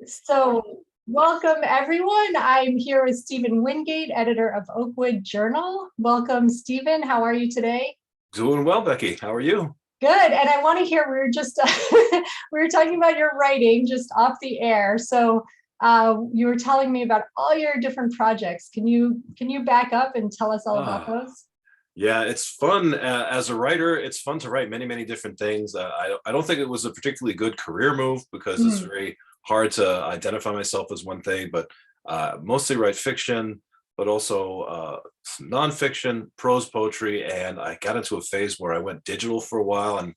So, welcome everyone. I'm here with Steven Wingate, editor of Oakwood Journal. Welcome, Steven. How are you today? Doing well, Becky. How are you? Good. And I want to hear, we were just we were talking about your writing just off the air. So you were telling me about all your different projects. Can you back up and tell us all about those? Yeah, it's fun as a writer. It's fun to write many, many different things. I don't think it was a particularly good career move because it's very hard to identify myself as one thing, but mostly write fiction, but also nonfiction, prose poetry. And I got into a phase where I went digital for a while and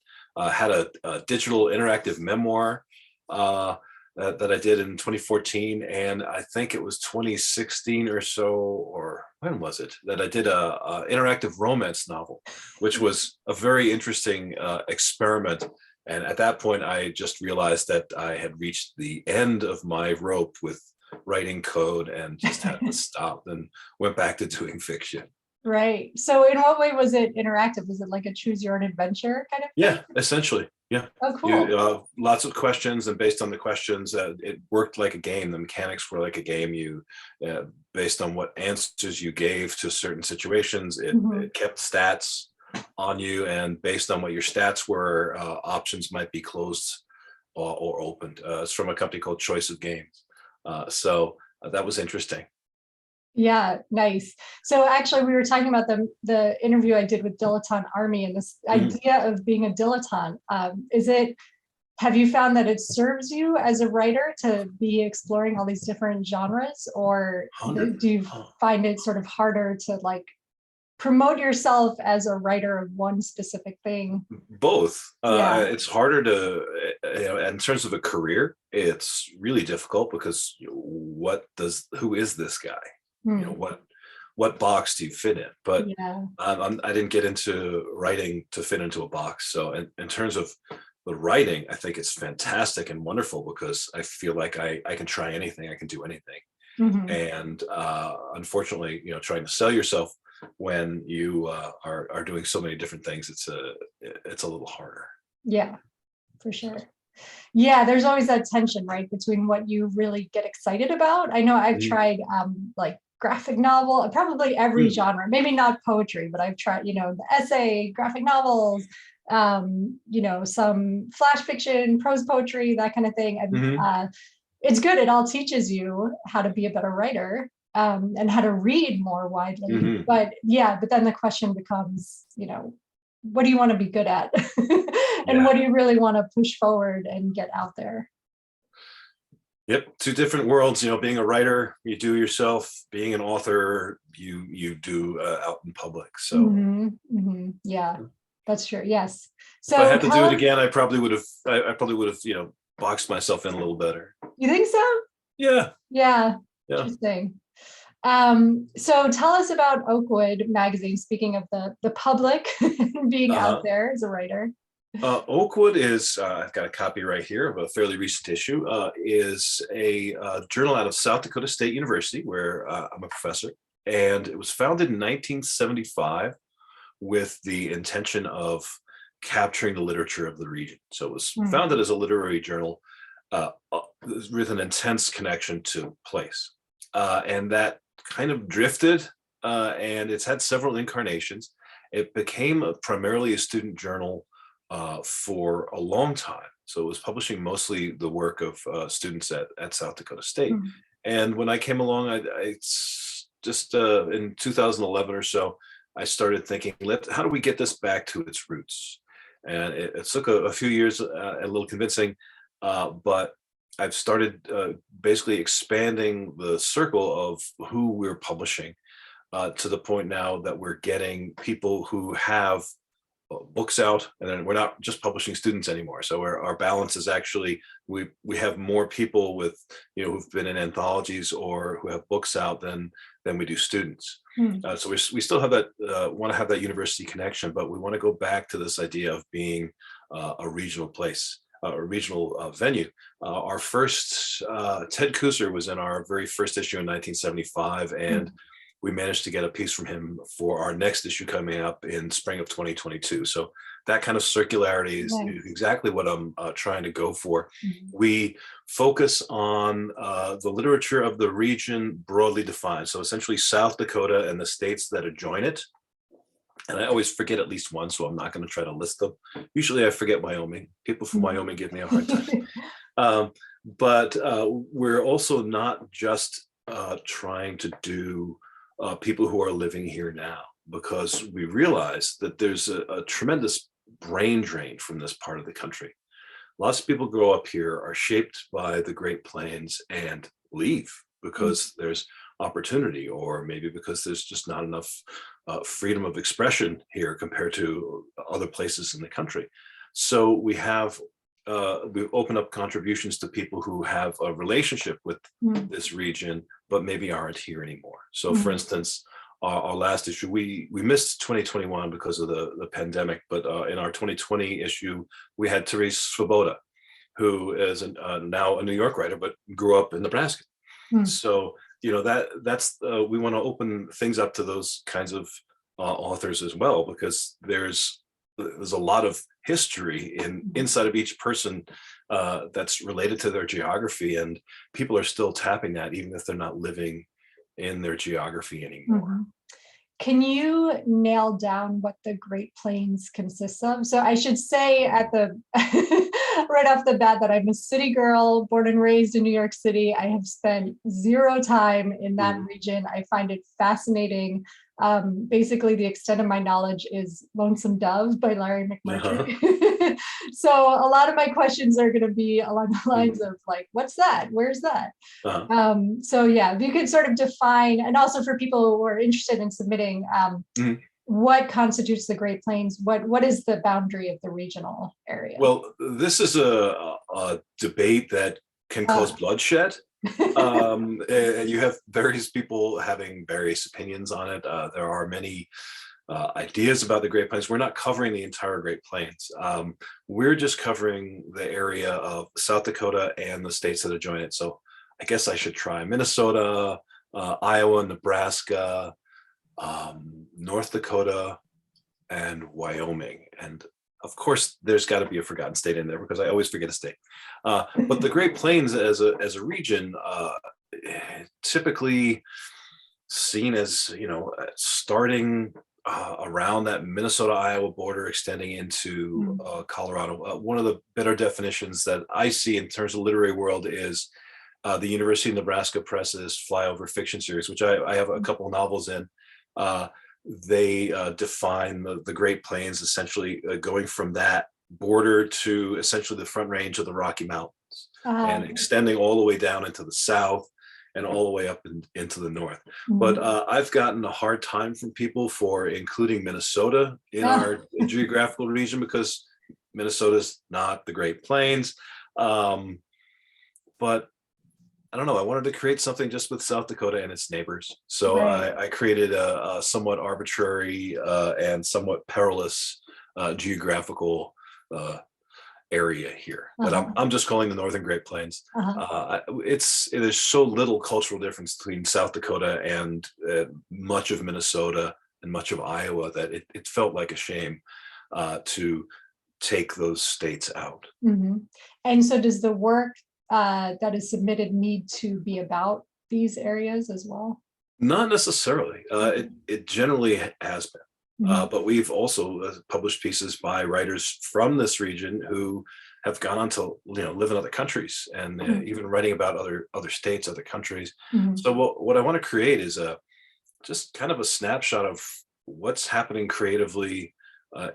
had a digital interactive memoir that I did in 2014. And I think it was 2016 or so, or when was it, that I did a interactive romance novel, which was a very interesting experiment. And at that point, I just realized that I had reached the end of my rope with writing code and just had to stop and went back to doing fiction. Right. So in what way was it interactive? Was it like a choose your own adventure kind of thing? Yeah, essentially. Yeah. Oh, cool. Lots of questions, and based on the questions, it worked like a game. The mechanics were like a game. You, based on what answers you gave to certain situations, it kept stats on you, and based on what your stats were, options might be closed or opened. It's from a company called Choice of Games. So that was interesting. Yeah, nice. So actually, we were talking about the interview I did with Dilettante Army and this idea of being a dilettante. Have you found that it serves you as a writer to be exploring all these different genres, or do you find it sort of harder to like promote yourself as a writer of one specific thing? Both. It's harder to, in terms of a career, it's really difficult because who is this guy? What box do you fit in? But I didn't get into writing to fit into a box. So in terms of the writing, I think it's fantastic and wonderful because I feel like I can try anything, I can do anything. And unfortunately, trying to sell yourself when you are doing so many different things, it's a little harder. Yeah, for sure. Yeah, there's always that tension, right, between what you really get excited about. I know I've tried like graphic novel, probably every genre, maybe not poetry, but I've tried, the essay, graphic novels, some flash fiction, prose poetry, that kind of thing. And it's good. It all teaches you how to be a better writer and how to read more widely. But then the question becomes, what do you want to be good at? And what do you really want to push forward and get out there? Yep, two different worlds. Being a writer, you do yourself. Being an author, you do out in public. So yeah, that's true. Yes. So if I had to do it again, I probably would have, boxed myself in a little better. You think so? Yeah. Yeah. Interesting. So tell us about Oakwood Magazine. Speaking of the public being out there as a writer. Oakwood is, I've got a copy right here of a fairly recent issue, is a journal out of South Dakota State University, where I'm a professor. And it was founded in 1975 with the intention of capturing the literature of the region. So it was founded as a literary journal with an intense connection to place. And that kind of drifted, and it's had several incarnations. It became primarily a student journal for a long time. So it was publishing mostly the work of students at South Dakota State. And when I came along, it's just in 2011 or so, I started thinking, how do we get this back to its roots? And it took a few years, a little convincing, but I've started basically expanding the circle of who we're publishing to the point now that we're getting people who have books out, and then we're not just publishing students anymore. So our balance is actually we have more people with who've been in anthologies or who have books out than we do students. So we still have that want to have that university connection, but we want to go back to this idea of being a regional place, a regional venue. Our first Ted Kuser was in our very first issue in 1975, and we managed to get a piece from him for our next issue coming up in spring of 2022. So that kind of circularity is Nice. exactly what I'm trying to go for. Mhm. We focus on the literature of the region broadly defined. So essentially South Dakota and the states that adjoin it. And I always forget at least one, so I'm not going to try to list them. Usually I forget Wyoming. People from Wyoming give me a hard time. But we're also not just trying to do people who are living here now, because we realize that there's a tremendous brain drain from this part of the country. Lots of people grow up here, are shaped by the Great Plains, and leave because there's opportunity, or maybe because there's just not enough freedom of expression here compared to other places in the country. So we open up contributions to people who have a relationship with this region, but maybe aren't here anymore. So for instance, our last issue, we missed 2021 because of the pandemic, but in our 2020 issue, we had Therese Svoboda, who is now a New York writer, but grew up in Nebraska. So, that's we want to open things up to those kinds of authors as well, because there's a lot of history inside of each person that's related to their geography, and people are still tapping that even if they're not living in their geography anymore. Can you nail down what the Great Plains consists of? So I should say at the right off the bat that I'm a city girl, born and raised in New York City. I have spent zero time in that region. I find it fascinating. Basically, the extent of my knowledge is Lonesome Dove by Larry McMurtry. So a lot of my questions are going to be along the lines of like, what's that? Where's that? So yeah, if you could sort of define, and also for people who are interested in submitting, what constitutes the Great Plains? What is the boundary of the regional area? Well, this is a debate that can cause bloodshed. And you have various people having various opinions on it. There are many ideas about the Great Plains. We're not covering the entire Great Plains. We're just covering the area of South Dakota and the states that adjoin it. So I guess I should try Minnesota, Iowa, Nebraska, North Dakota, and Wyoming. And of course, there's got to be a forgotten state in there because I always forget a state. But the Great Plains as a region, typically seen as, starting around that Minnesota-Iowa border, extending into Colorado. One of the better definitions that I see in terms of literary world is the University of Nebraska Press's Flyover Fiction series, which I have a couple novels in. They define the Great Plains essentially going from that border to essentially the Front Range of the Rocky Mountains and extending all the way down into the south and all the way up into the north. But I've gotten a hard time from people for including Minnesota in our geographical region because Minnesota's not the Great Plains. But I don't know, I wanted to create something just with South Dakota and its neighbors. So I created a somewhat arbitrary and somewhat perilous geographical area here that I'm just calling the Northern Great Plains. There's so little cultural difference between South Dakota and much of Minnesota and much of Iowa that it felt like a shame to take those states out. And so does the work that is submitted need to be about these areas as well? Not necessarily. It generally has been. But we've also published pieces by writers from this region who have gone on to live in other countries and even writing about other states, other countries. So what I want to create is just kind of a snapshot of what's happening creatively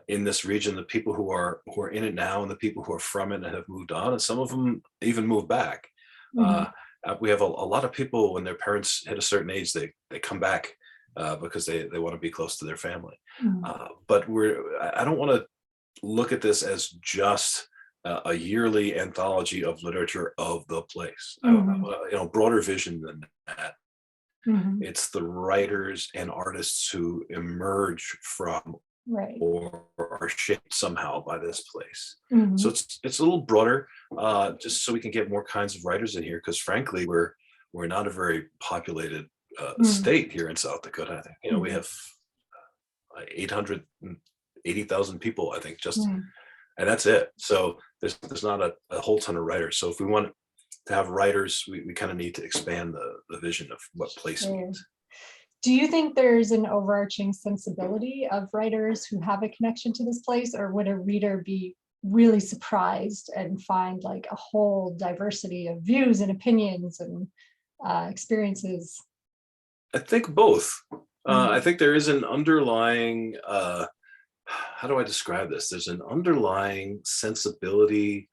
in this region, the people who are in it now and the people who are from it and have moved on, and some of them even moved back. We have a lot of people when their parents hit a certain age, they come back because they want to be close to their family. But I don't want to look at this as just a yearly anthology of literature of the place. I have broader vision than that. It's the writers and artists who emerge from or are shaped somehow by this place. So it's a little broader, just so we can get more kinds of writers in here, because frankly, we're not a very populated state here in South Dakota. I think we have 800 80,000 people, I think, just, Mm. and that's it. So there's not a whole ton of writers. So if we want to have writers, we kind of need to expand the vision of what place Sure. means. Do you think there's an overarching sensibility of writers who have a connection to this place, or would a reader be really surprised and find like a whole diversity of views and opinions and experiences? I think both. I Mm. think there is an underlying, how do I describe this? There's an underlying sensibility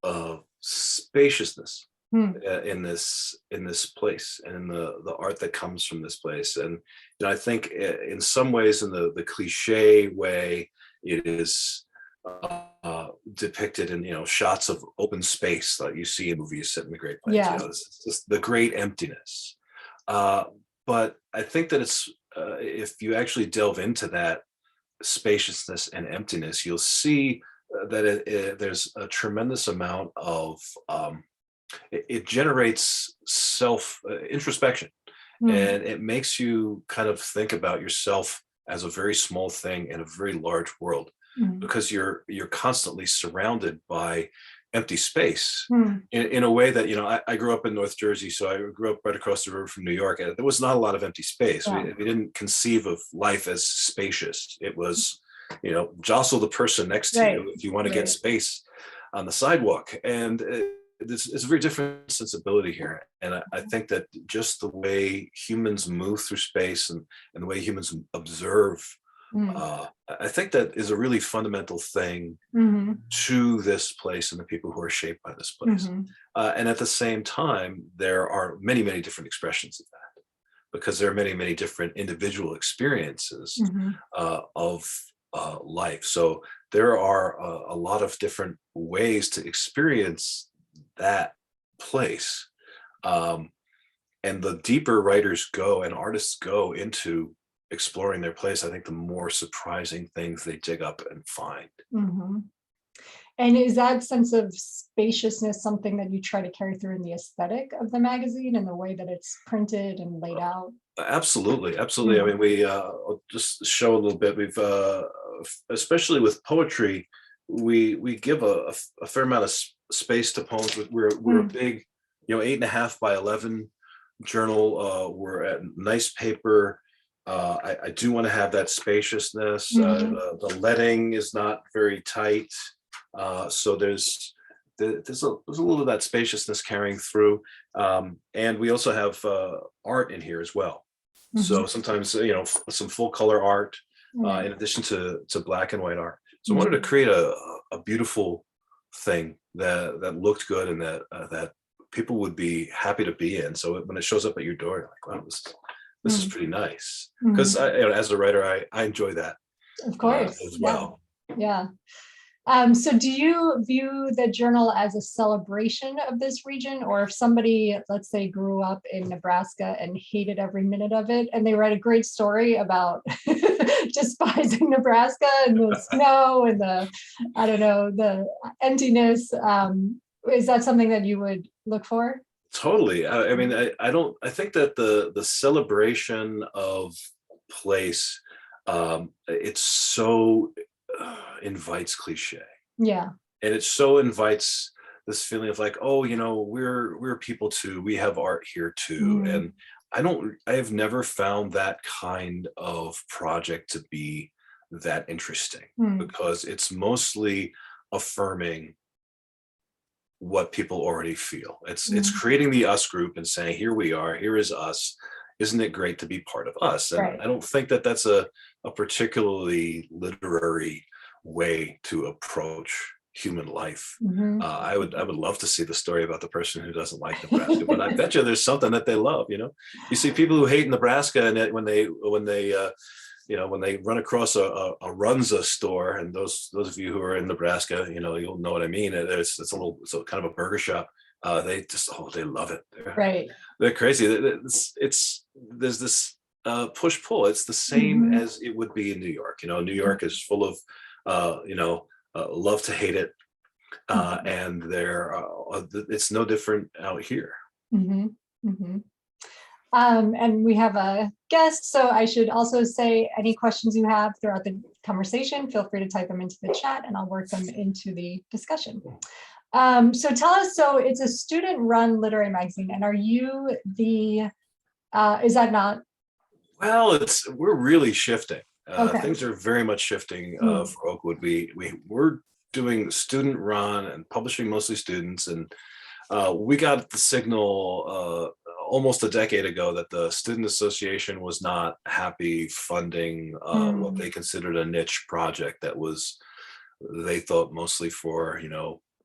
of spaciousness Hmm. in this place, and in the art that comes from this place. And I think in some ways, in the cliche way, it is depicted in shots of open space that you see in movies set in the Great Plains. Yeah. It's just the great emptiness. But I think that it's if you actually delve into that spaciousness and emptiness, you'll see that there's a tremendous amount of it generates self introspection, Hmm. and it makes you kind of think about yourself as a very small thing in a very large world, Hmm. because you're constantly surrounded by empty space Hmm. in a way that I grew up in North Jersey, so I grew up right across the river from New York, and there was not a lot of empty space. Yeah. We didn't conceive of life as spacious. It was jostle the person next to Right. you if you want to get Right. space on the sidewalk. And it's a very different sensibility here, and I think that just the way humans move through space, and the way humans observe, Hmm. I think that is a really fundamental thing Hmm. to this place and the people who are shaped by this place. Hmm. And at the same time, there are many, many different expressions of that, because there are many, many different individual experiences Hmm. of life. So there are a lot of different ways to experience that place. And the deeper writers go and artists go into exploring their place, I think the more surprising things they dig up and find. Hmm. And is that sense of spaciousness something that you try to carry through in the aesthetic of the magazine and the way that it's printed and laid out? Absolutely, absolutely. I Mm. mean, I'll just show a little bit. We've, especially with poetry, we give a fair amount of space to poems. We're a Mm. big, 8.5 by 11 journal. We're at nice paper. I do want to have that spaciousness. Mhm. The leading is not very tight, so there's a little of that spaciousness carrying through. And we also have art in here as well. So Mhm. sometimes some full color art Right. in addition to black and white art. So I wanted to Mhm. create a beautiful thing that looked good, and that people would be happy to be in. So when it shows up at your door, you're like, wow, this is Mm. pretty nice. Because Mhm. as a writer, I enjoy that Of course. as Yeah. well. Yeah. So do you view the journal as a celebration of this region, or if somebody, let's say, grew up in Nebraska and hated every minute of it, and they write a great story about despising Nebraska and the snow and I don't know, the emptiness, is that something that you would look for? Totally. I mean, I don't. I think that the celebration of place, it's so invites cliche, Yeah. and it so invites this feeling of like, oh, we're people too. We have art here too, Mhm. and I have never found that kind of project to be that interesting, Mm. because it's mostly affirming what people already feel. It's Mm. creating the us group and saying, here we are, here is us. Isn't it great to be part of us? And Right. I don't think that that's a particularly literary way to approach human life. Mhm. I would love to see the story about the person who doesn't like Nebraska, but I bet you there's something that they love. You see people who hate Nebraska, and when they run across a Runza store, and those of you who are in Nebraska, you'll know what I mean. It's a kind of a burger shop. They just they love it. Right. They're crazy. There's this push pull. It's the same Mhm. as it would be in New York. New York is full of love to hate it, Mhm. and it's no different out here. Mhm. Mhm. And we have a guest, so I should also say any questions you have throughout the conversation, feel free to type them into the chat and I'll work them into the discussion. So tell us, so it's a student-run literary magazine, and are you the, is that not? Well, we're really shifting. Okay. Things are very much shifting for Oakwood. We're doing student run and publishing mostly students, and we got the signal almost a decade ago that the student association was not happy funding what they considered a niche project that was, they thought, mostly for,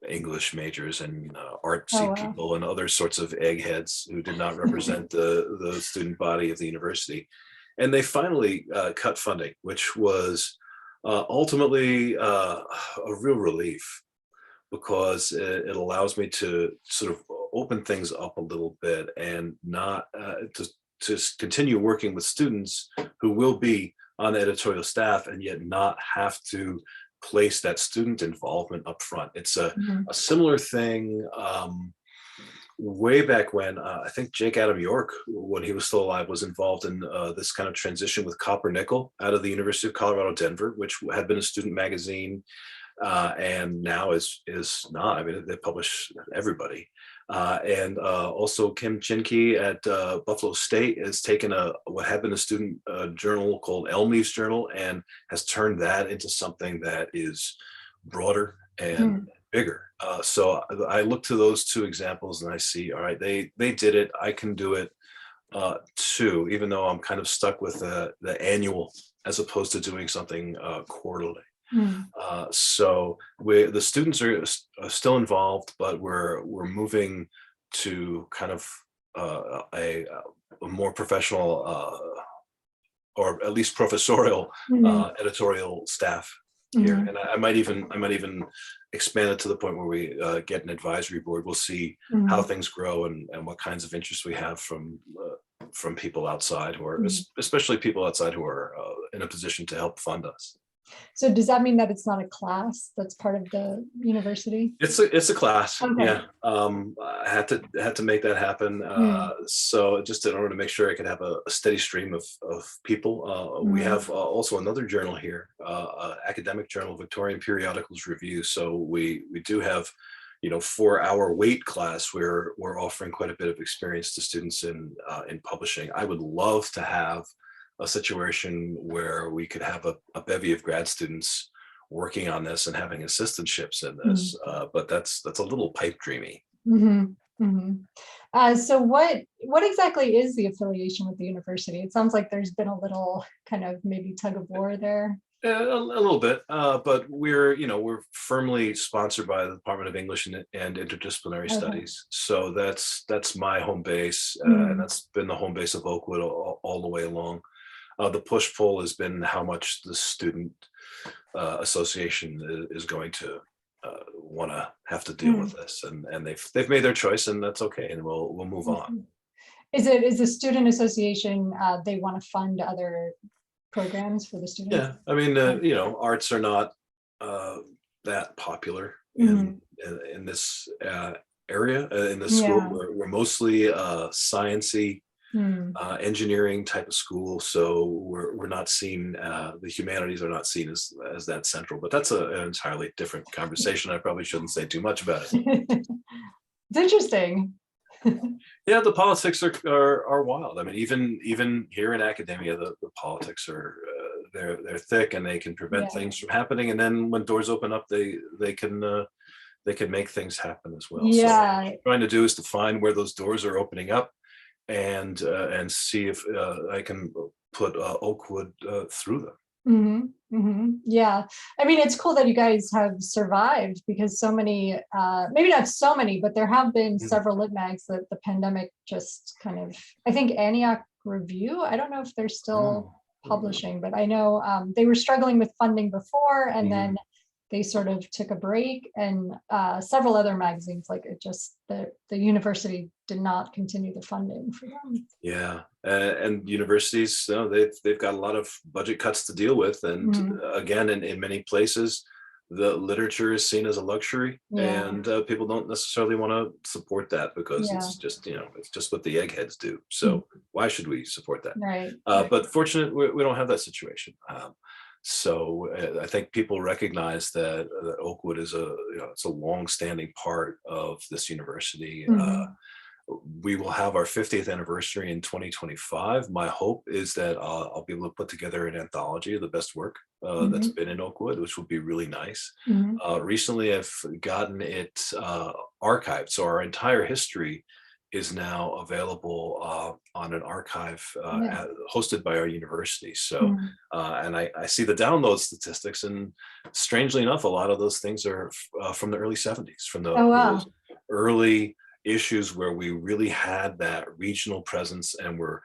English majors and artsy people and other sorts of eggheads who did not represent the student body of the university. And they finally cut funding, which was ultimately a real relief, because it allows me to sort of open things up a little bit and not to continue working with students who will be on the editorial staff and yet not have to place that student involvement up front. It's a similar thing way back when I think Jake Adam York, when he was still alive, was involved in this kind of transition with Copper Nickel out of the University of Colorado, Denver, which had been a student magazine and now is not. I mean, they publish everybody. And also Kim Chinke at Buffalo State has taken what had been a student journal called Elmy's Journal and has turned that into something that is broader and bigger. So I look to those two examples and I see, all right, they did it. I can do it too, even though I'm kind of stuck with the annual as opposed to doing something quarterly. So the students are still involved, but we're moving to kind of a more professional or at least professorial editorial staff here, and I might even expand it to the point where we get an advisory board. We'll see how things grow and what kinds of interest we have from people outside who are, especially people outside who are in a position to help fund us. So does that mean that it's not a class that's part of the university? It's a class. Okay. Yeah. I had to make that happen. So just in order to make sure I could have a steady stream of people, we have also another journal here, academic journal, Victorian Periodicals Review. So we do have, for our weight class, we're offering quite a bit of experience to students in publishing. I would love to have a situation where we could have a bevy of grad students working on this and having assistantships in this, but that's a little pipe dreamy. So what exactly is the affiliation with the university? It sounds like there's been a little kind of maybe tug of war there. A little bit, but we're firmly sponsored by the Department of English and Interdisciplinary Studies. So that's my home base, and that's been the home base of Oakwood all the way along. The push-pull has been how much the student association is going to want to have to deal with this, and they've made their choice, and that's okay, and we'll move on. Is the student association they want to fund other programs for the students? Yeah, I mean, arts are not that popular in this area in this school. We're mostly science-y. Engineering type of school, so we're not seen. The humanities are not seen as that central, but that's an entirely different conversation. I probably shouldn't say too much about it. It's interesting. Yeah, the politics are wild. I mean, even here in academia, the politics are they're thick, and they can prevent things from happening. And then when doors open up, they can make things happen as well. So what I'm trying to do is to find where those doors are opening up, and see if I can put Oakwood through them. Yeah, I mean, it's cool that you guys have survived, because so many, maybe not so many, but there have been several lit mags that the pandemic just kind of, I think Antioch Review, I don't know if they're still publishing, but I know they were struggling with funding before, and then they sort of took a break, and several other magazines, like it just, the university did not continue the funding for them. Yeah, and universities, they've got a lot of budget cuts to deal with, and again, in many places, the literature is seen as a luxury, and people don't necessarily want to support that, because it's just what the eggheads do. So why should we support that? Right. But fortunately, we don't have that situation. So I think people recognize that Oakwood is it's a long-standing part of this university. Mhm. We will have our 50th anniversary in 2025. My hope is that I'll be able to put together an anthology of the best work that's Mhm. been in Oakwood, which would be really nice. Mhm. Recently, I've gotten it archived, so our entire history is now available on an archive Yeah. hosted by our university. So, Mhm. and I see the download statistics, and strangely enough, a lot of those things are from the early 70s, from Oh, those wow. early issues where we really had that regional presence and were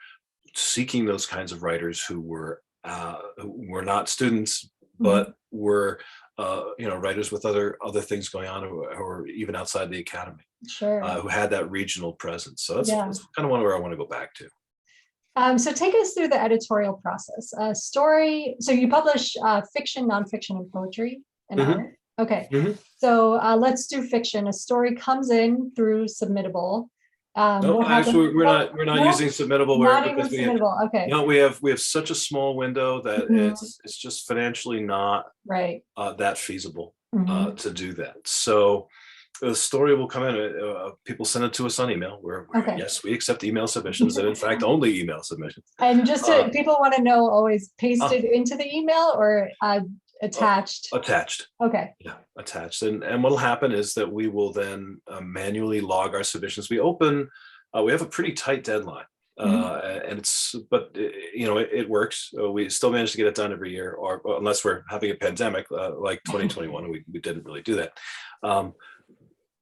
seeking those kinds of writers who were not students Mhm. but were writers with other things going on, or even outside the academy, Sure. who had that regional presence. So Yeah. that's kind of one where I want to go back to. So take us through the editorial process. Story. So you publish fiction, nonfiction, and poetry and Hmm. art. Okay. Hmm. So let's do fiction. A story comes in through Submittable. No, What happens? actually, we're not No, using submittable where not even because we Submittable. Okay. no we have such a small window that Mhm. it's just financially not Right. that feasible Mhm. to do that. So the story will come in. People send it to us on email. Okay. Yes, we accept email submissions, and in fact, only email submissions. And just Uh, to, people want to know, always uh, pasted into the email or attached? Attached. Okay. Yeah, attached. And what'll happen is that we will then manually log our submissions. We have a pretty tight deadline. Mhm. And it works. We still manage to get it done every year, or unless we're having a pandemic like 2021, we didn't really do that. Um,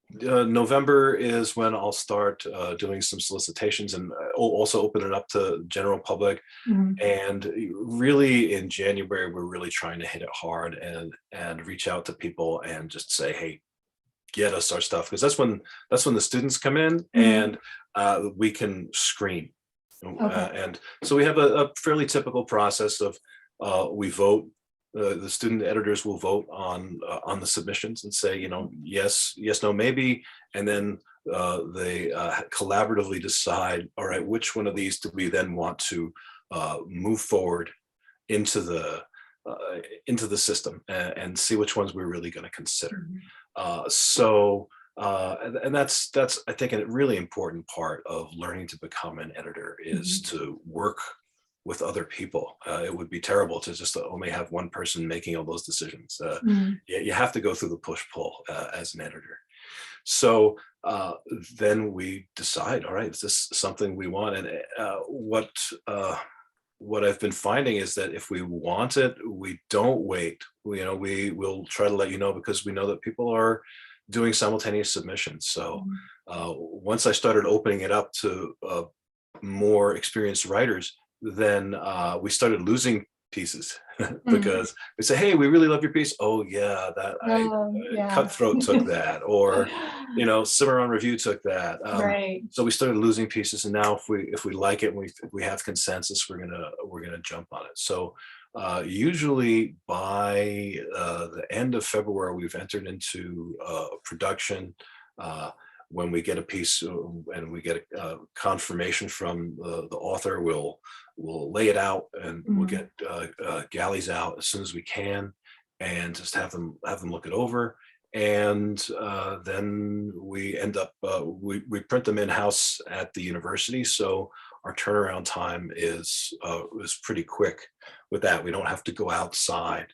November is when I'll start doing some solicitations, and also open it up to general public. Mhm. And really in January, we're really trying to hit it hard and reach out to people and just say, hey, get us our stuff, because that's when the students come in, Mhm. and we can screen. Okay. And so we have a fairly typical process of we vote. The student editors will vote on the submissions and say, yes, yes, no, maybe, and then they collaboratively decide, all right, which one of these do we then want to move forward into the system, and see which ones we're really going to consider. Mhm. And that's I think a really important part of learning to become an editor, is Mhm. to work with other people. It would be terrible to just only have one person making all those decisions. Mhm. You have to go through the push-pull as an editor. So then we decide, all right, is this something we want? And what I've been finding is that if we want it, we don't wait. We will try to let you know, because we know that people are doing simultaneous submissions. So Mhm. once I started opening it up to more experienced writers, then we started losing pieces Mhm. because we say, "Hey, we really love your piece." Oh yeah, that Yeah. Cutthroat took that, or Cimarron Review took that. Right. So we started losing pieces, and now if we like it, and we have consensus, we're gonna jump on it. So usually by the end of February, we've entered into production. When we get a piece and we get a confirmation from the author, we'll lay it out, and we'll Mhm. get galleys out as soon as we can, and just have them look it over. And then we end up we print them in house at the university, so our turnaround time is pretty quick. With that, we don't have to go outside,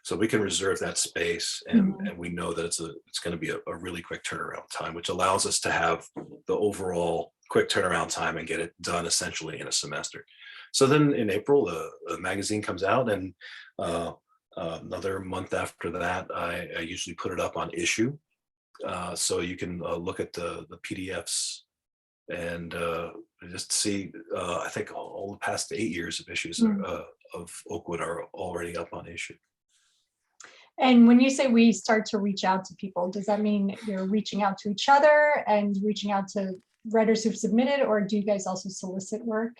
so we can reserve that space, Mhm. and we know that it's going to be a really quick turnaround time, which allows us to have the overall quick turnaround time and get it done essentially in a semester. So then in April, the magazine comes out, and uh, another month after that, I usually put it up on Issue, so you can look at the PDFs and just see. I think all the past 8 years of issues Mhm. of Oakwood are already up on Issue. And when you say we start to reach out to people, does that mean you're reaching out to each other and reaching out to writers who've submitted, or do you guys also solicit work?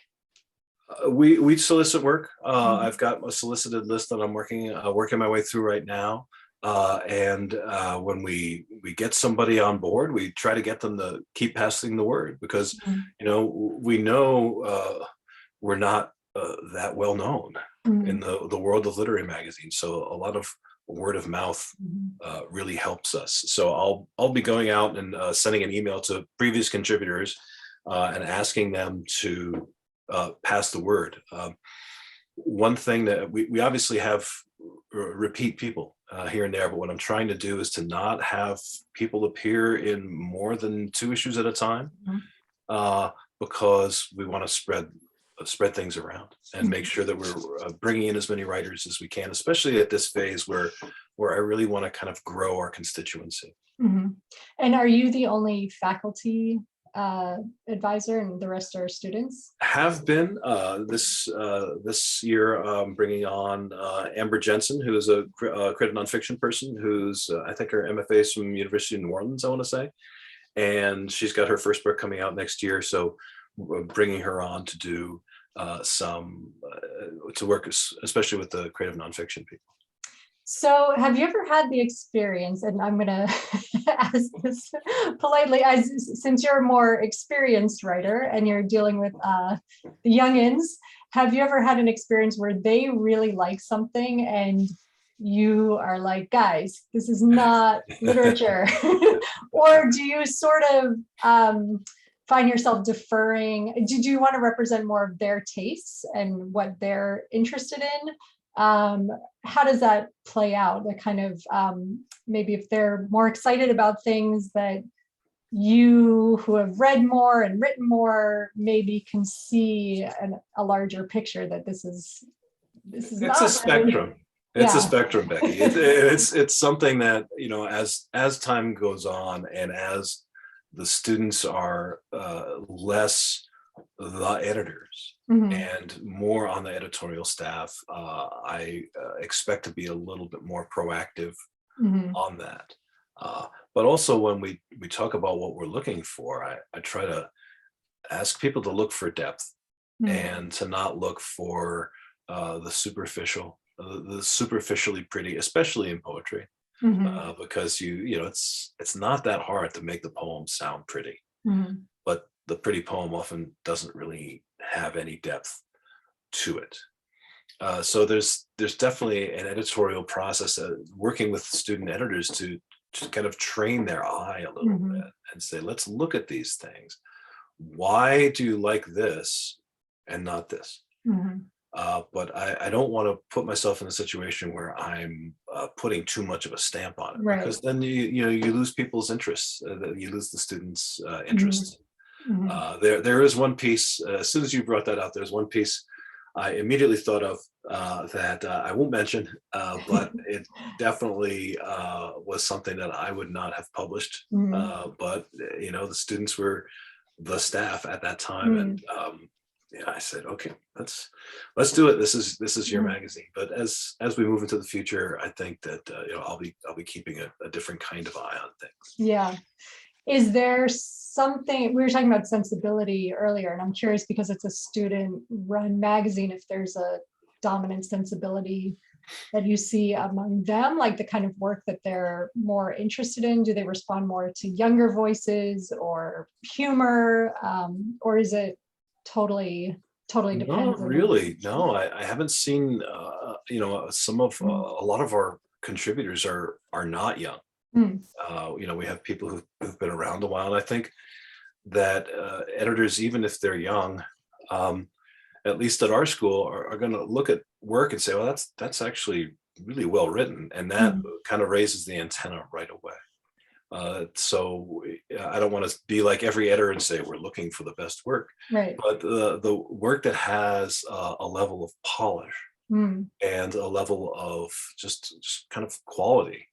We solicit work. Mhm. I've got a solicited list that I'm working my way through right now. And when we get somebody on board, we try to get them to keep passing the word, because Mhm. we know we're not that well known. in the world of literary magazines. So a lot of word of mouth really helps us. So I'll be going out and sending an email to previous contributors and asking them to pass the word. One thing that we obviously have repeat people here and there, but what I'm trying to do is to not have people appear in more than 2 issues at a time, because we want to spread things around and make sure that we're bringing in as many writers as we can, especially at this phase where I really want to kind of grow our constituency. And are you the only faculty advisor, and the rest are students? Have been this year bringing on Amber Jensen, who is a creative nonfiction person, who's I think her MFA is from University of New Orleans, I want to say, and she's got her first book coming out next year. So we're bringing her on to do to work especially with the creative nonfiction people. So have you ever had the experience, and I'm going to ask this politely, since you're a more experienced writer and you're dealing with the youngins, have you ever had an experience where they really like something and you are like, guys, this is not literature? Or do you sort of find yourself deferring? Do you want to represent more of their tastes and what they're interested in? How does that play out? The kind of maybe if they're more excited about things that you, who have read more and written more, maybe can see a larger picture that this is it's a spectrum. It's a spectrum, Becky. It's something that, you know, as time goes on and as the students are less the editors and more on the editorial staff, I expect to be a little bit more proactive on that. But also when we talk about what we're looking for, I try to ask people to look for depth and to not look for the superficial, the superficially pretty, especially in poetry, because you know it's not that hard to make the poem sound pretty, but the pretty poem often doesn't really have any depth to it. So there's definitely an editorial process, working with student editors to kind of train their eye a little bit and say, let's look at these things. Why do you like this and not this? But I don't want to put myself in a situation where I'm putting too much of a stamp on it, because then you lose people's interests. You lose the students' interest. There is one piece. As soon as you brought that out, there's one piece I immediately thought of that I won't mention, but it definitely was something that I would not have published. But you know, the students were the staff at that time, and I said, okay, let's do it. This is your magazine. But as we move into the future, I think that I'll be keeping a different kind of eye on things. Yeah. Is there something, we were talking about sensibility earlier, and I'm curious because it's a student-run magazine, if there's a dominant sensibility that you see among them, like the kind of work that they're more interested in? Do they respond more to younger voices or humor, or is it totally depends? Not really. No, I haven't seen. Some of a lot of our contributors are not young. We have people who've been around a while. And I think that editors, even if they're young, at least at our school, are going to look at work and say, well, that's actually really well written, and that kind of raises the antenna right away. So I don't want to be like every editor and say we're looking for the best work, but the work that has a level of polish and a level of just kind of quality.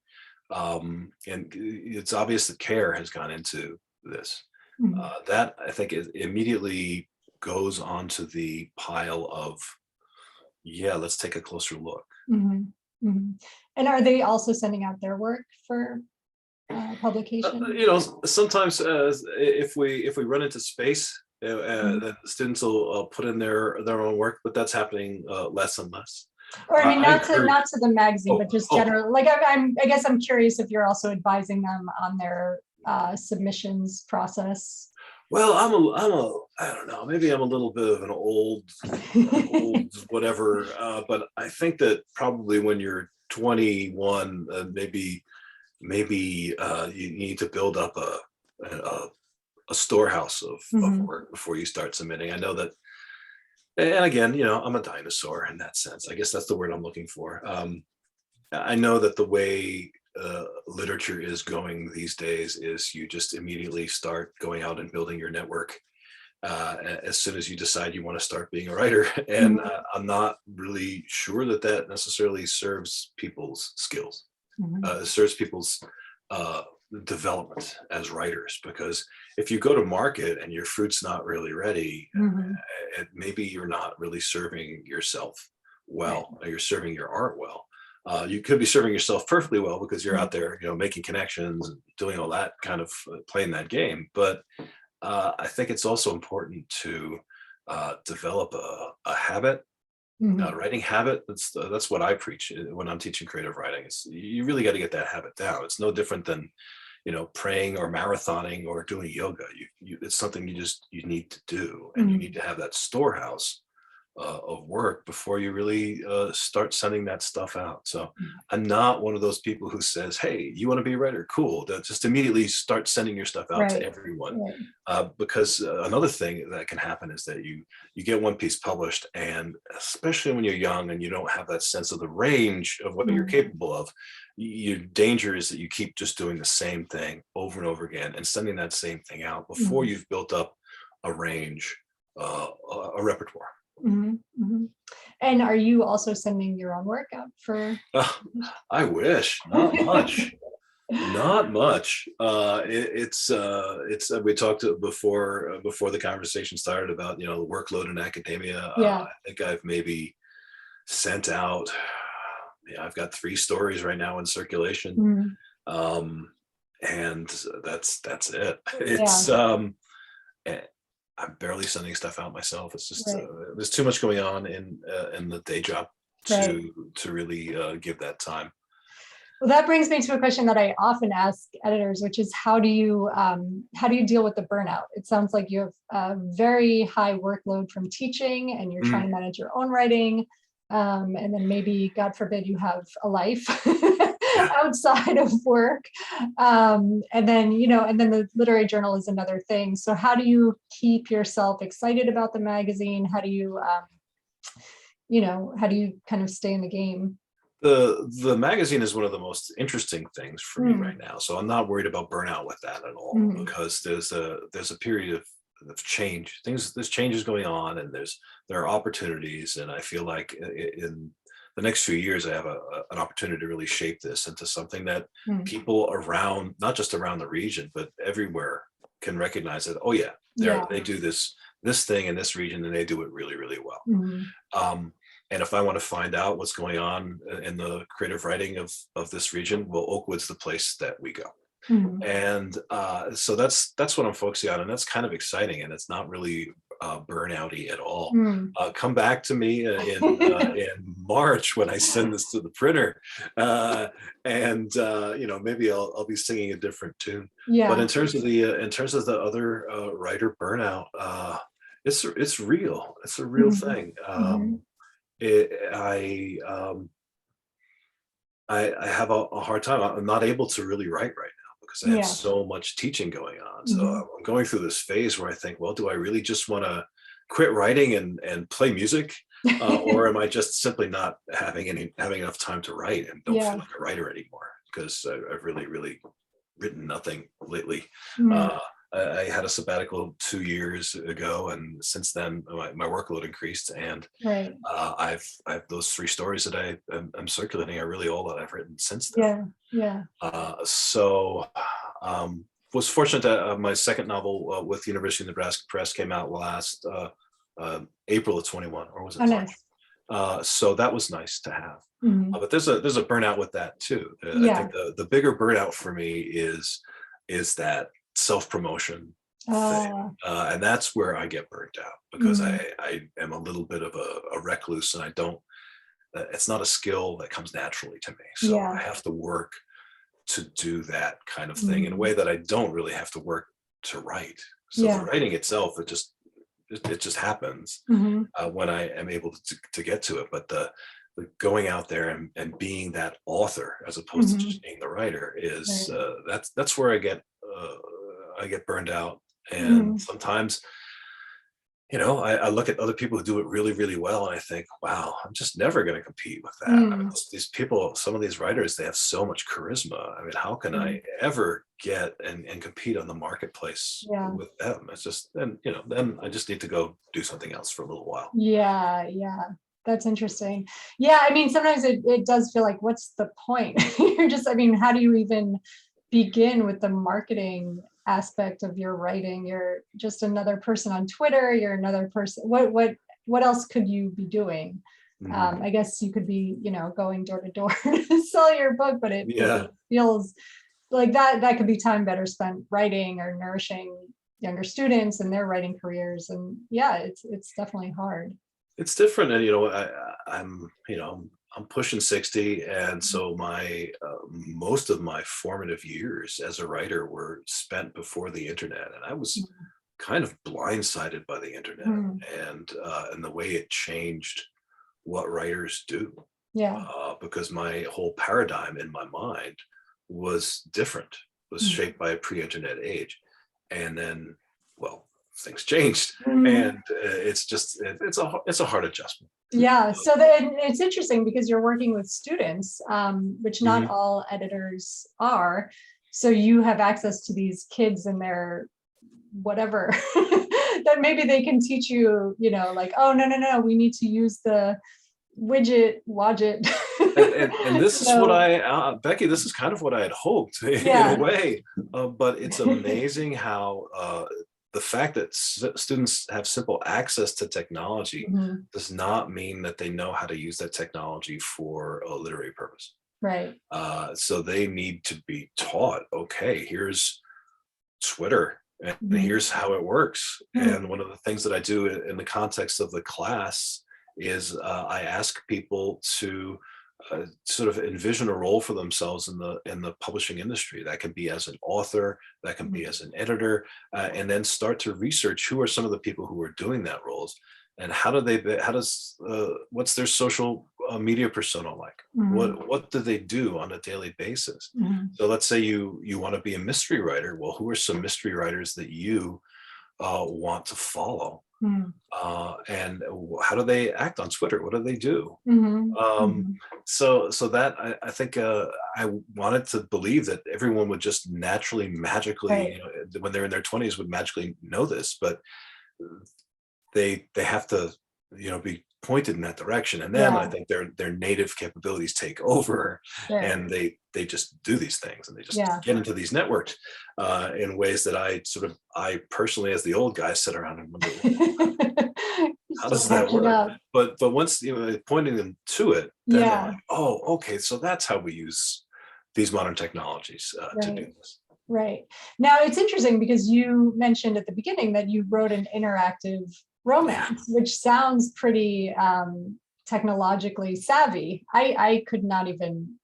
And it's obvious that care has gone into this. That I think it immediately goes onto the pile of, let's take a closer look. And are they also sending out their work for publication? Sometimes if we run into space, the students will put in their own work, but that's happening less and less. Or I mean, not to the magazine, but just general. Like I guess I'm curious if you're also advising them on their submissions process. Well, I'm a I don't know, maybe I'm a little bit of an old whatever, but I think that probably when you're 21, maybe you need to build up a storehouse of Mhm. work before you start submitting. I know that, and again, I'm a dinosaur in that sense. I guess that's the word I'm looking for. I know that the way literature is going these days is you just immediately start going out and building your network as soon as you decide you want to start being a writer. And Mhm. I'm not really sure that that necessarily serves people's skills, Mhm. serves people's uh, development as writers. Because if you go to market and your fruit's not really ready, Mhm. maybe you're not really serving yourself Right. well, or you're serving your art well. You could be serving yourself perfectly well because you're Mhm. out there, making connections and doing all that kind of playing that game. But I think it's also important to develop a habit, Mhm. writing habit. That's what I preach when I'm teaching creative writing. It's, you really got to get that habit down. It's no different than praying or marathoning or doing yoga. It's something you need to do, and you need Mhm. to have that storehouse of work before you really start sending that stuff out. So Mhm. I'm not one of those people who says, "Hey, you want to be a writer? Cool." That just immediately start sending your stuff out to Right. everyone, Right. because another thing that can happen is that you get one piece published, and especially when you're young and you don't have that sense of the range of what you're Mhm. capable of, your danger is that you keep just doing the same thing over and over again and sending that same thing out before Mhm. you've built up a range, a repertoire. Mhm. Mhm. And are you also sending your own work out for I wish, not much. Not much. We talked before the conversation started about the workload in academia. Yeah. I think I've maybe sent out. Yeah, I've got 3 stories right now in circulation, Mhm. um, and that's it. Yeah. Eh, I'm barely sending stuff out myself. It's just Right. there's too much going on in the day job Right. to really give that time. Well, that brings me to a question that I often ask editors, which is how do you deal with the burnout? It sounds like you have a very high workload from teaching, and you're trying to manage your own writing, and then maybe, God forbid, you have a life Yeah. outside of work, and then the literary journal is another thing. So, how do you keep yourself excited about the magazine? How do you kind of stay in the game? The magazine is one of the most interesting things for me right Mm, now. So I'm not worried about burnout with that at all, mhm, because there's a period of change. There's changes going on, and there are opportunities, and I feel like in the next few years I have an opportunity to really shape this into something that mm. people around, not just around the region, but everywhere, can recognize that, oh yeah, Yeah. they do this thing in this region, and they do it really, really well. Mhm. Um, and if I want to find out what's going on in the creative writing of this region, well, Oakwood's the place that we go. Mhm. And so that's what I'm focusing on, and that's kind of exciting, and it's not really burnouty at all. Mm. Come back to me in March when I send this to the printer, uh, and maybe I'll be singing a different tune. But Yeah. in terms of the other writer burnout, it's real. It's a real Mhm. thing. Mhm. It, I have a hard time. I'm not able to really write right now because I have Yeah. so much teaching going on. So Mhm. I'm going through this phase where I think, well, do I really just want to quit writing and play music, or am I just simply not having enough time to write and don't Yeah. feel like a writer anymore? Because I've really written nothing lately. Mm. Uh, I had a sabbatical 2 years ago, and since then my workload increased, and Right. I've those 3 stories that I'm circulating are really all that I've written since then. Yeah. Yeah. So was fortunate that my second novel with University of Nebraska Press came out last April of 21, or was it Oh, March? nice. So that was nice to have. Mhm. But there's a burnout with that too. I Yeah. think the bigger burnout for me is that self promotion thing, Uh, and that's where I get burnt out because mhm. I am a little bit of a recluse, and I don't. It's not a skill that comes naturally to me, so Yeah. I have to work to do that kind of thing in a Mhm. way that I don't really have to work to write. So the Yeah. writing itself, it just it just happens Mhm. when I am able to get to it. But the going out there and being that author as opposed to Mhm. just being the writer is Right. that's where I get burned out. And Mhm. sometimes, I look at other people who do it really, really well, and I think, wow, I'm just never going to compete with that. I mean, Mm. these people, some of these writers, they have so much charisma. I mean, how can I Mm. ever get and compete on the marketplace Yeah. with them? It's just, then I just need to go do something else for a little while. Yeah, yeah. That's interesting. Yeah, I mean, sometimes it does feel like, what's the point? You're just, I mean, how do you even begin with the marketing aspect of your writing? You're just another person on Twitter, you're another person. What else could you be doing? Mhm. I guess you could be, going door to door to sell your book, but it Yeah. feels like that could be time better spent writing or nourishing younger students and their writing careers. And yeah, it's definitely hard. It's different, and I'm pushing 60, and so my most of my formative years as a writer were spent before the internet, and I was kind of blindsided by the internet Mhm. and the way it changed what writers do, Yeah. because my whole paradigm in my mind was different, was Mhm. shaped by a pre-internet age, and then, well, things changed, Mhm. and it's a hard adjustment. Yeah. So then it's interesting because you're working with students, which not Mhm. all editors are. So you have access to these kids and their whatever that maybe they can teach you, like, oh, no, no, no, we need to use the wadget. And this you is what know, Becky, this is kind of what I had hoped in a yeah. way, but it's amazing how the fact that students have simple access to technology Mhm. does not mean that they know how to use that technology for a literary purpose. Right. So they need to be taught, okay, here's Twitter, and Mhm. here's how it works. Mhm. And one of the things that I do in the context of the class is I ask people to sort of envision a role for themselves in the publishing industry. That can be as an author, that can be Mhm. as an editor, and then start to research who are some of the people who are doing that roles, and how does what's their social media persona like? Mhm. What do they do on a daily basis? Mhm. So let's say you want to be a mystery writer. Well, who are some mystery writers that you want to follow? Mhm. And how do they act on Twitter? What do they do? Mhm. Um, Mhm. so that I think I wanted to believe that everyone would just naturally, magically, Right. when they're in their 20s, would magically know this, but they have to, be pointed in that direction, and then I Yeah. think their native capabilities take over, Sure. and they just do these things, and they just Yeah. get into these networks in ways that I personally, as the old guy, sit around and wonder, how Still does that catching work? up. But once pointing them to it, then they're Yeah. like, oh, okay, so that's how we use these modern technologies to do Right. this. Right. Now it's interesting because you mentioned at the beginning that you wrote an interactive Yeah. romance, which sounds pretty technologically savvy. I could not even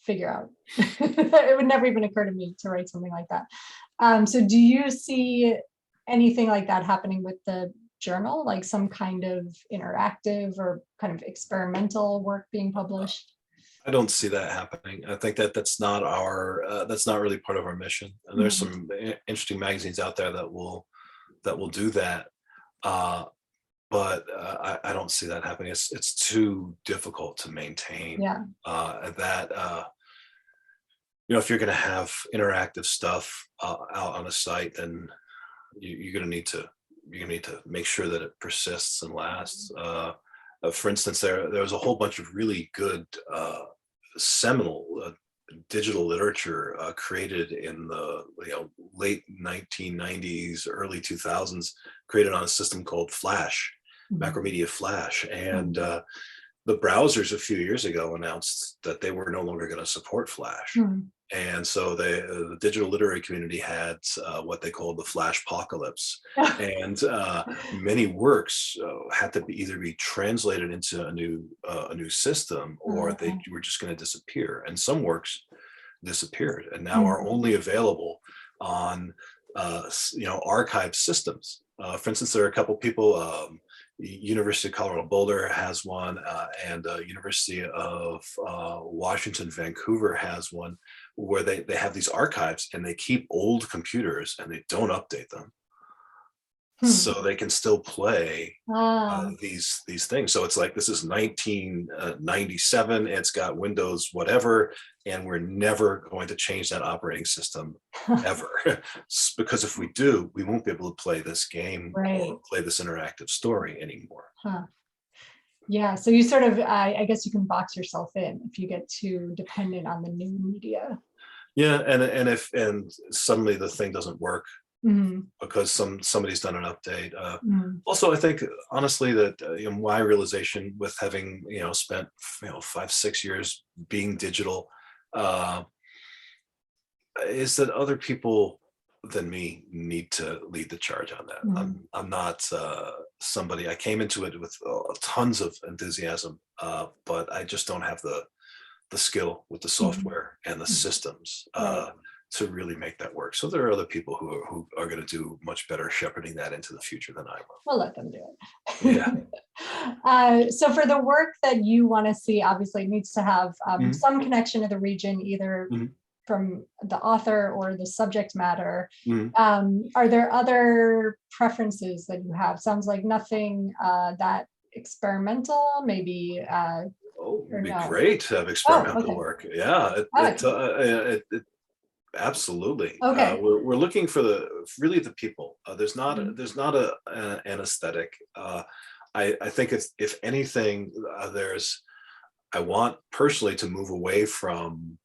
figure out. It would never even occur to me to write something like that. So do you see anything like that happening with the journal, like some kind of interactive or kind of experimental work being published? I don't see that happening. I think that that's not really part of our mission. And there's Mhm. some interesting magazines out there that will do that, uh, but I don't see that happening. It's too difficult to maintain. Yeah. That if you're going to have interactive stuff out on a site, then you're going to need to make sure that it persists and lasts. For instance, there was a whole bunch of really good seminal digital literature created in the late 1990s, early 2000s, created on a system called Flash, Mhm. Macromedia Flash, and Mhm. the browsers a few years ago announced that they were no longer going to support Flash. Mhm. And so the digital literary community had what they called the Flash apocalypse, and many works had to either be translated into a new system, or they Okay. were just going to disappear. And some works disappeared and now are Mhm. only available on archived systems. For instance, there are a couple people, University of Colorado Boulder has one, and University of Washington, Vancouver has one, where they have these archives and they keep old computers and they don't update them. So they can still play these things. So it's like, this is 1997, it's got Windows whatever, and we're never going to change that operating system ever. Because if we do, we won't be able to play this game or play this interactive story anymore. Yeah, so you sort of, I guess you can box yourself in if you get too dependent on the new media. Yeah, and suddenly the thing doesn't work. Because somebody's done an update. Also, I think honestly that my realization with having spent 5-6 years being digital is that other people than me need to lead the charge on that. I'm not somebody. I came into it with tons of enthusiasm, but I just don't have the skill with the software and the systems. To really make that work. So there are other people who are going to do much better shepherding that into the future than I will. We'll let them do it. Yeah. So for the work that you want to see, obviously it needs to have some connection to the region, either from the author or the subject matter. Are there other preferences that you have? Sounds like nothing that experimental, maybe. It'd be great to have experimental work. Yeah. Absolutely. Okay. We're looking for the people. There's not an aesthetic. I think if anything, I want personally to move away from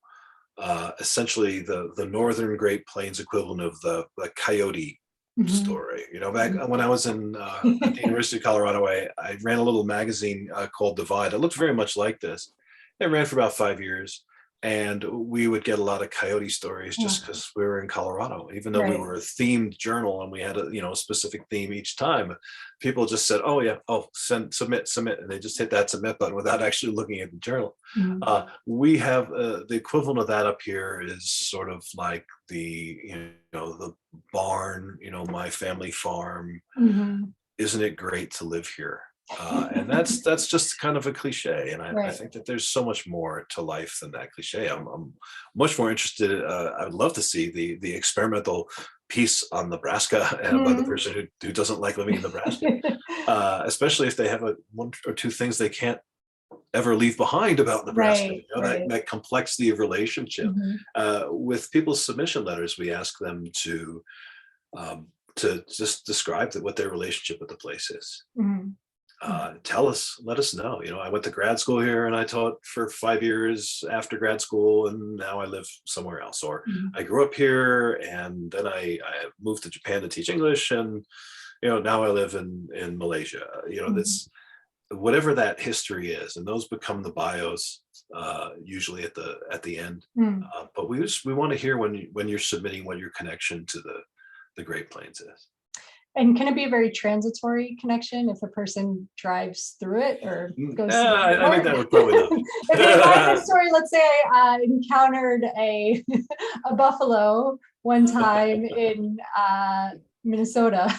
essentially the northern Great Plains equivalent of the coyote story. Back when I was at the University of Colorado, I ran a little magazine called Divide. It looked very much like this. It ran for about 5 years. And we would get a lot of coyote stories just because we were in Colorado, even though we were a themed journal and we had a specific theme each time. People just said, "Oh yeah, submit," and they just hit that submit button without actually looking at the journal. We have the equivalent of that up here is sort of like the barn, my family farm. Isn't it great to live here? And that's just kind of a cliche, and I think that there's so much more to life than that cliche. I'm much more interested. I would love to see the experimental piece on Nebraska and by the person who doesn't like living in Nebraska, especially if they have one or two things they can't ever leave behind about Nebraska. That complexity of relationship. With people's submission letters, we ask them to just describe what their relationship with the place is. Let us know. I went to grad school here and I taught for 5 years after grad school, and now I live somewhere else. Or I grew up here and then I moved to Japan to teach English, and now I live in Malaysia. That's whatever that history is, and those become the bios usually at the end. But we want to hear when you're submitting what your connection to the Great Plains is. And can it be a very transitory connection if a person drives through it or goes? I think that would probably not. If they write this story, let's say I encountered a buffalo one time in Minnesota.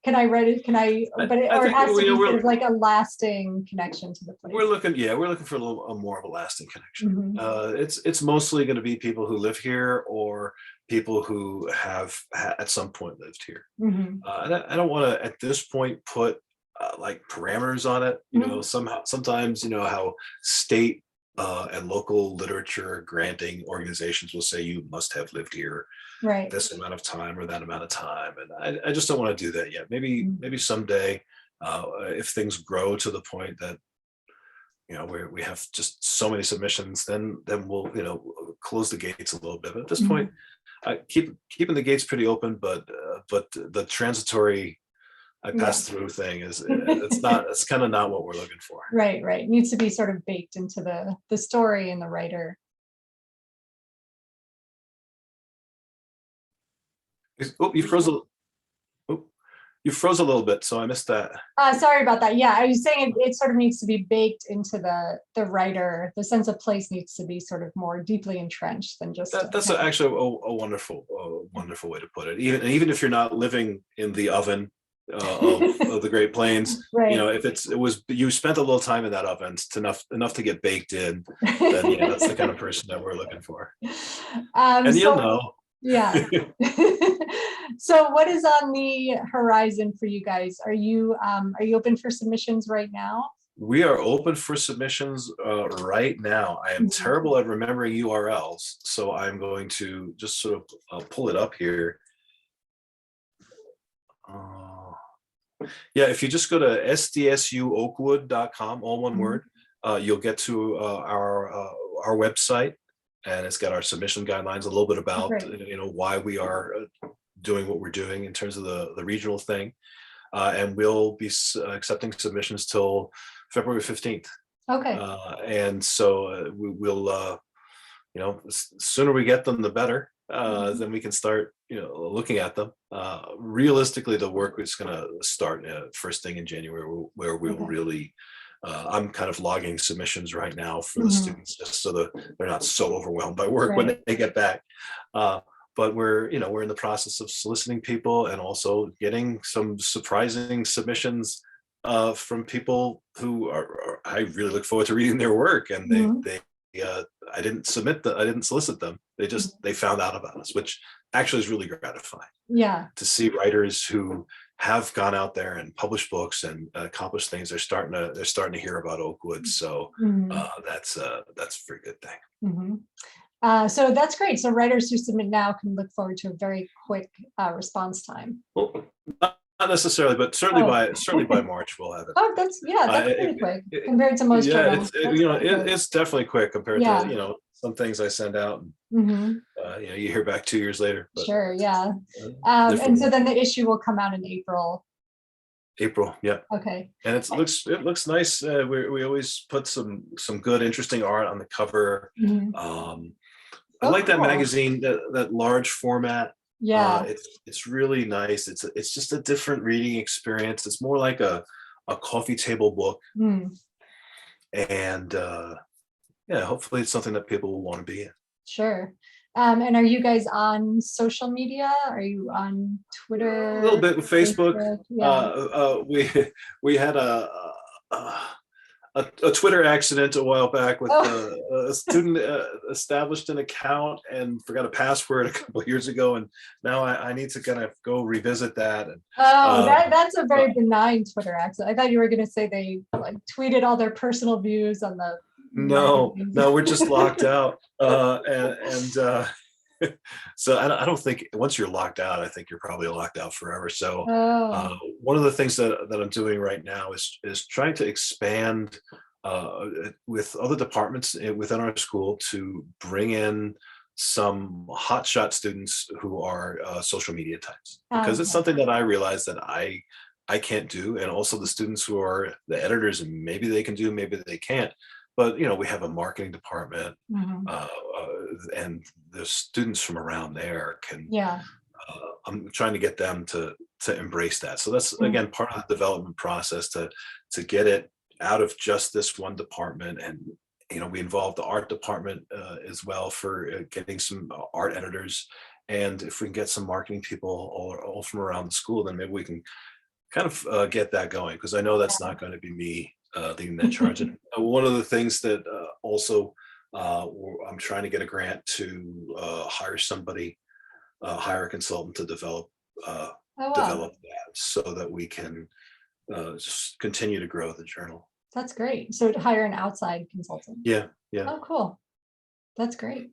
Can I write it? Can I? But it has to be sort of like a lasting connection to the place. We're looking for a little more of a lasting connection. It's mostly going to be people who live here or people who have at some point lived here. And I don't want to at this point put like parameters on it. Sometimes how state and local literature granting organizations will say you must have lived here this amount of time or that amount of time, and I just don't want to do that yet. Maybe someday, if things grow to the point that we have just so many submissions, then we'll close the gates a little bit. But at this point, keeping the gates pretty open, but the transitory I pass through thing it's kind of not what we're looking for. Right. It needs to be sort of baked into the story and the writer. You froze a little. You froze a little bit, so I missed that. Sorry about that. Yeah, I was saying it sort of needs to be baked into the writer. The sense of place needs to be sort of more deeply entrenched than just. That's actually a wonderful way to put it. Even if you're not living in the oven of the Great Plains, right. If you spent a little time in that oven, it's enough to get baked in, then yeah, that's the kind of person that we're looking for. And you'll know. Yeah. So what is on the horizon for you guys? Are you open for submissions right now? We are open for submissions right now. I am terrible at remembering URLs, so I'm going to just sort of pull it up here. Yeah, if you just go to sdsuoakwood.com, all one word, you'll get to our website, and it's got our submission guidelines, a little bit about why we are doing what we're doing in terms of the regional thing, and we'll be accepting submissions till February 15th. Okay. And so we'll the sooner we get them, the better. Then we can start looking at them. Realistically, the work is going to start first thing in January, where we'll really I'm kind of logging submissions right now for the students, just so that they're not so overwhelmed by work when they get back. But we're in the process of soliciting people, and also getting some surprising submissions from people who I really look forward to reading their work, and I didn't solicit them. They found out about us, which actually is really gratifying. Yeah. To see writers who have gone out there and published books and accomplished things. They're starting to hear about Oakwood. So that's a very good thing. So that's great. So writers who submit now can look forward to a very quick response time. Well, not necessarily, but certainly by March we'll have it. Oh, that's pretty quick compared to most journals. It's definitely quick compared to some things I send out. And, you hear back 2 years later. But, sure, yeah. And so then the issue will come out in April. Yeah. Okay. And it looks nice. We always put some good, interesting art on the cover. I like that magazine, that large format. Yeah. It's really nice. It's just a different reading experience. It's more like a coffee table book. And hopefully it's something that people will want to be in. Sure. And are you guys on social media? Are you on Twitter? A little bit with Facebook. Yeah. We had a Twitter accident a while back with a student established an account and forgot a password a couple of years ago, and now I need to kind of go revisit that. And, that's a very benign Twitter accident. I thought you were going to say they tweeted all their personal views on the. No, we're just locked out, so I don't think once you're locked out, I think you're probably locked out forever. So one of the things that I'm doing right now is trying to expand with other departments within our school to bring in some hotshot students who are social media types, because it's something that I realize that I can't do, and also the students who are the editors, and maybe they can do, maybe they can't. But we have a marketing department, and the students from around there can. Yeah. I'm trying to get them to embrace that. So that's again part of the development process to get it out of just this one department, and we involve the art department as well for getting some art editors, and if we can get some marketing people all from around the school, then maybe we can kind of get that going, because I know that's not going to be me leading that charge. And one of the things that also I'm trying to get a grant to hire a consultant to develop that, so that we can just continue to grow the journal. That's great. So to hire an outside consultant. Yeah. Oh, cool. That's great.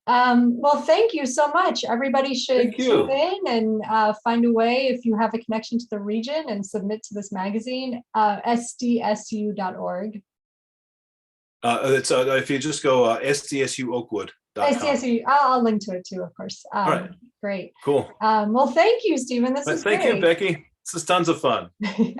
Well, thank you so much. Everybody should tune in and find a way, if you have a connection to the region, and submit to this magazine, sdsu.org. It's if you just go sdsuoakwood.com. SDSU, I'll link to it too, of course. All right. Great. Cool. Well, thank you, Steven. This is great. Thank you, Becky. This is tons of fun.